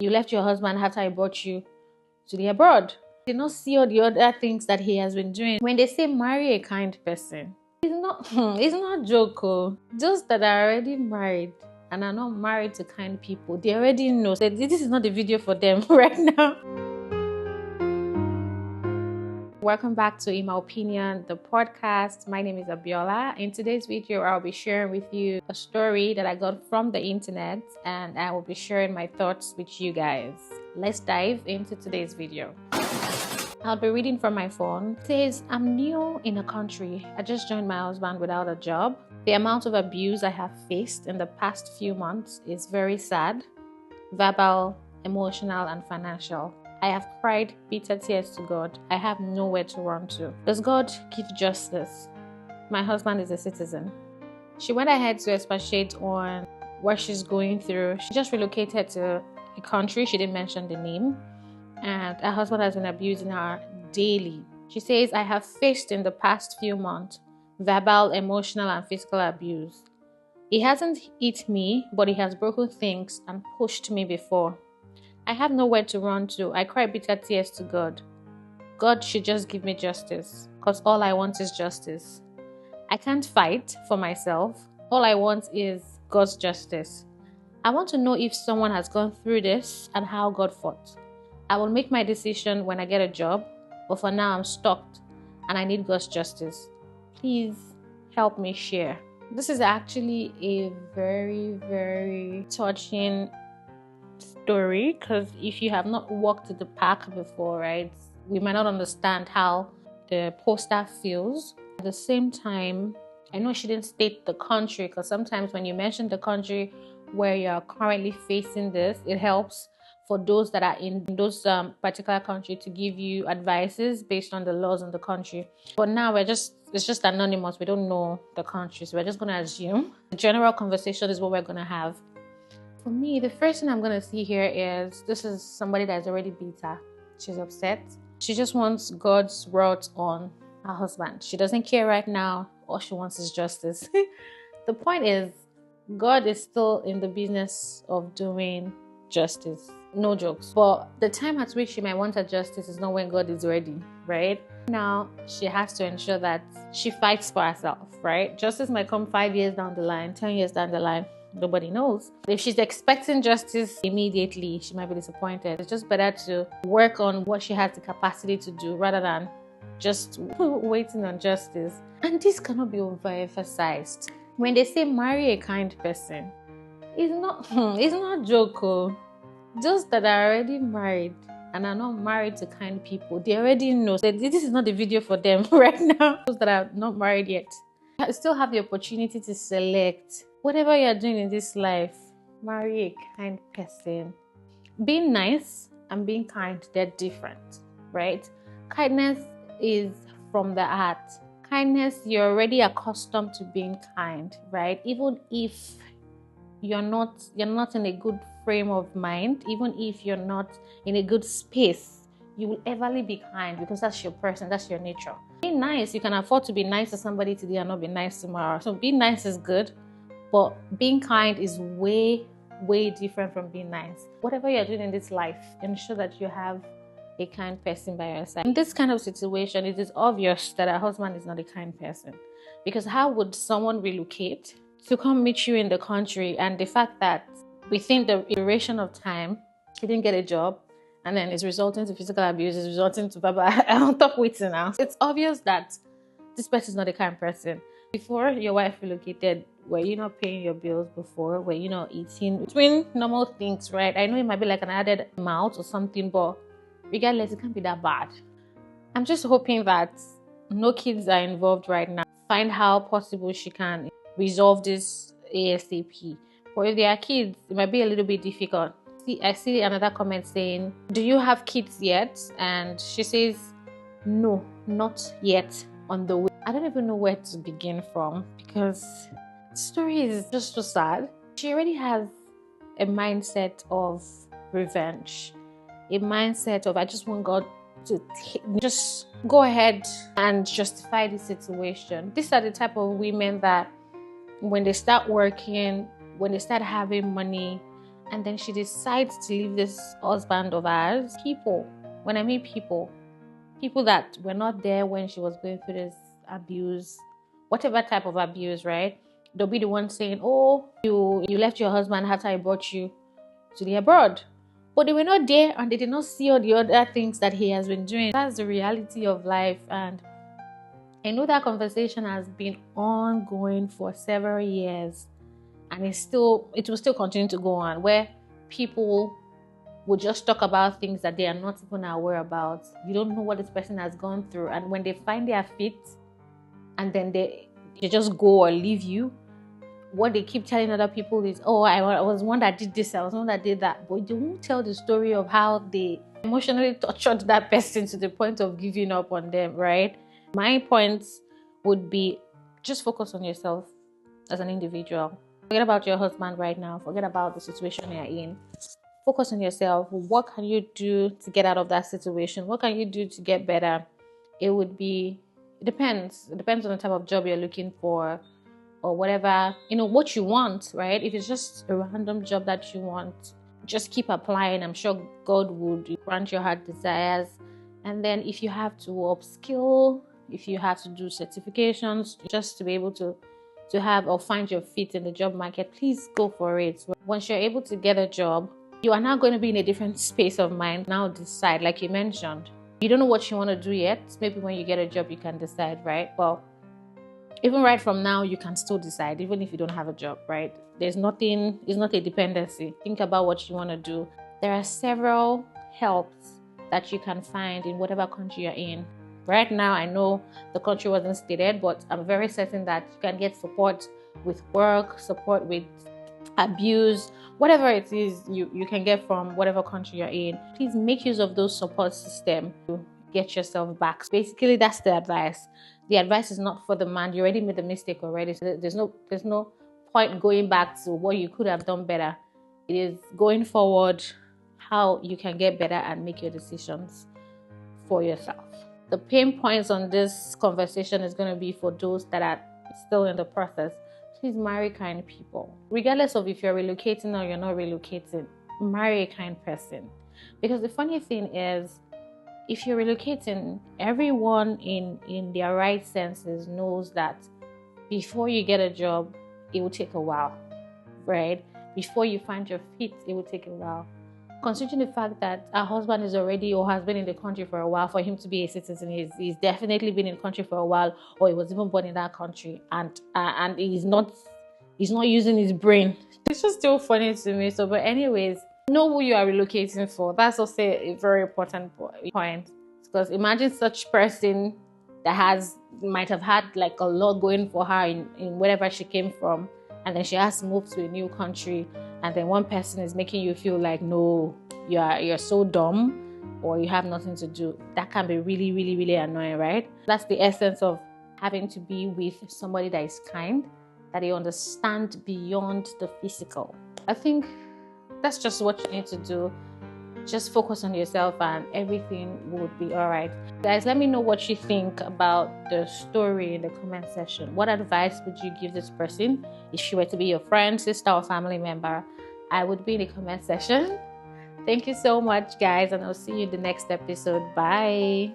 You left your husband after he brought you to the abroad. You did not see all the other things that he has been doing. When they say marry a kind person, it's not joke. Oh. Those that are already married and are not married to kind people, they already know that this is not the video for them right now. Welcome back to In My Opinion, the podcast. My name is Abiola. In today's video, I'll be sharing with you a story that I got from the internet, and I will be sharing my thoughts with you guys. Let's dive into today's video. I'll be reading from my phone. It says, I'm new in a country. I just joined my husband without a job. The amount of abuse I have faced in the past few months is very sad, verbal, emotional, and financial. I have cried bitter tears to God. I have nowhere to run to. Does God give justice? My husband is a citizen. She went ahead to expatiate on what she's going through. She just relocated to a country. She didn't mention the name. And her husband has been abusing her daily. She says, I have faced in the past few months verbal, emotional, and physical abuse. He hasn't hit me, but he has broken things and pushed me before. I have nowhere to run to. I cry bitter tears to God. God should just give me justice, because all I want is justice. I can't fight for myself. All I want is God's justice. I want to know if someone has gone through this and how God fought. I will make my decision when I get a job, but for now I'm stuck and I need God's justice. Please help me share. This is actually a very, very touching story, because if you have not walked the park before, right, we might not understand how the poster feels. At the same time, I know she didn't state the country, because sometimes when you mention the country where you're currently facing this, it helps for those that are in those particular country to give you advices based on the laws in the country. But now it's just anonymous. We don't know the country, so we're just going to assume. The general conversation is what we're going to have. For me, the first thing I'm going to see here is this is somebody that's already bitter. She's upset. She just wants God's wrath on her husband. She doesn't care right now. All she wants is justice. The point is, God is still in the business of doing justice. No jokes. But the time at which she might want her justice is not when God is ready, right? Now, she has to ensure that she fights for herself, right? Justice might come 5 years down the line, 10 years down the line. Nobody knows. If she's expecting justice immediately, she might be disappointed. It's just better to work on what she has the capacity to do rather than just waiting on justice. And this cannot be overemphasized. When they say marry a kind person, it's not joke. Oh. Those that are already married and are not married to kind people, they already know that this is not the video for them right now. Those that are not married yet, you still have the opportunity to select. Whatever you're doing in this life, marry a kind person. Being nice and being kind, they're different, right? Kindness is from the heart. Kindness, you're already accustomed to being kind, right? Even if you're not in a good frame of mind, even if you're not in a good space, you will everly be kind, because that's your person, that's your nature. Being nice, you can afford to be nice to somebody today and not be nice tomorrow. So being nice is good, but being kind is way, way different from being nice. Whatever you're doing in this life, ensure that you have a kind person by your side. In this kind of situation, it is obvious that her husband is not a kind person, because how would someone relocate to come meet you in the country, and the fact that within the duration of time, he didn't get a job, and then it's resulting to physical abuse, it's resulting to baba on top waiting now. It's obvious that this person is not a kind person. Before your wife relocated, were you not paying your bills before? Were you not eating? Between normal things, right? I know it might be like an added amount or something, but regardless, it can't be that bad. I'm just hoping that no kids are involved right now. Find how possible she can resolve this ASAP. Or if there are kids, it might be a little bit difficult. I see another comment saying, do you have kids yet? And she says, no, not yet, on the way. I don't even know where to begin from, because the story is just so sad. She already has a mindset of revenge, a mindset of, I just want God to just go ahead and justify the situation. These are the type of women that when they start working, when they start having money, and then she decides to leave this husband of ours. People, when I mean people that were not there when she was going through this abuse, whatever type of abuse, right? They'll be the ones saying, oh, you left your husband after I brought you to the abroad. But they were not there and they did not see all the other things that he has been doing. That's the reality of life. And I know that conversation has been ongoing for several years, and it will still continue to go on, where people will just talk about things that they are not even aware about. You don't know what this person has gone through, and when they find their feet and then they just go or leave you, what they keep telling other people is, oh, I was one that did this, I was one that did that. But they won't tell the story of how they emotionally tortured that person to the point of giving up on them, right? My points would be, just focus on yourself as an individual. Forget about your husband right now. Forget about the situation you're in. Focus on yourself. What can you do to get out of that situation? What can you do to get better? It depends. It depends on the type of job you're looking for, or whatever, what you want, right? If it's just a random job that you want, just keep applying. I'm sure God would grant your heart desires. And then if you have to upskill, if you have to do certifications just to be able to have or find your feet in the job market, please go for it. Once you're able to get a job, you are now going to be in a different space of mind. Now decide, like you mentioned. You don't know what you want to do yet. Maybe when you get a job, you can decide, right? Well, even right from now, you can still decide, even if you don't have a job, right? It's not a dependency. Think about what you want to do. There are several helps that you can find in whatever country you're in. Right now, I know the country wasn't stated, but I'm very certain that you can get support with work, support with abuse, whatever it is you can get from whatever country you're in. Please make use of those support systems to get yourself back. Basically, that's the advice. The advice is not for the man. You already made the mistake already. So there's no point going back to what you could have done better. It is going forward, how you can get better and make your decisions for yourself. The pain points on this conversation is going to be for those that are still in the process. Please marry kind people. Regardless of if you're relocating or you're not relocating, marry a kind person. Because the funny thing is, if you're relocating, everyone in their right senses knows that before you get a job, it will take a while, right? Before you find your feet, it will take a while. Considering the fact that our husband is already or has been in the country for a while, for him to be a citizen, he's definitely been in the country for a while, or he was even born in that country, and he's not using his brain. It's just still funny to me. So, but anyways, know who you are relocating for. That's also a very important point, because imagine such person that might have had like a lot going for her in wherever she came from, and then she has to move to a new country, and then one person is making you feel like, no, you're so dumb, or you have nothing to do. That can be really, really, really annoying, right? That's the essence of having to be with somebody that is kind, that they understand beyond the physical. I think that's just what you need to do. Just focus on yourself and everything would be all right. Guys, let me know what you think about the story in the comment section. What advice would you give this person if she were to be your friend, sister, or family member? I would be in the comment section. Thank you so much, guys, and I'll see you in the next episode. Bye.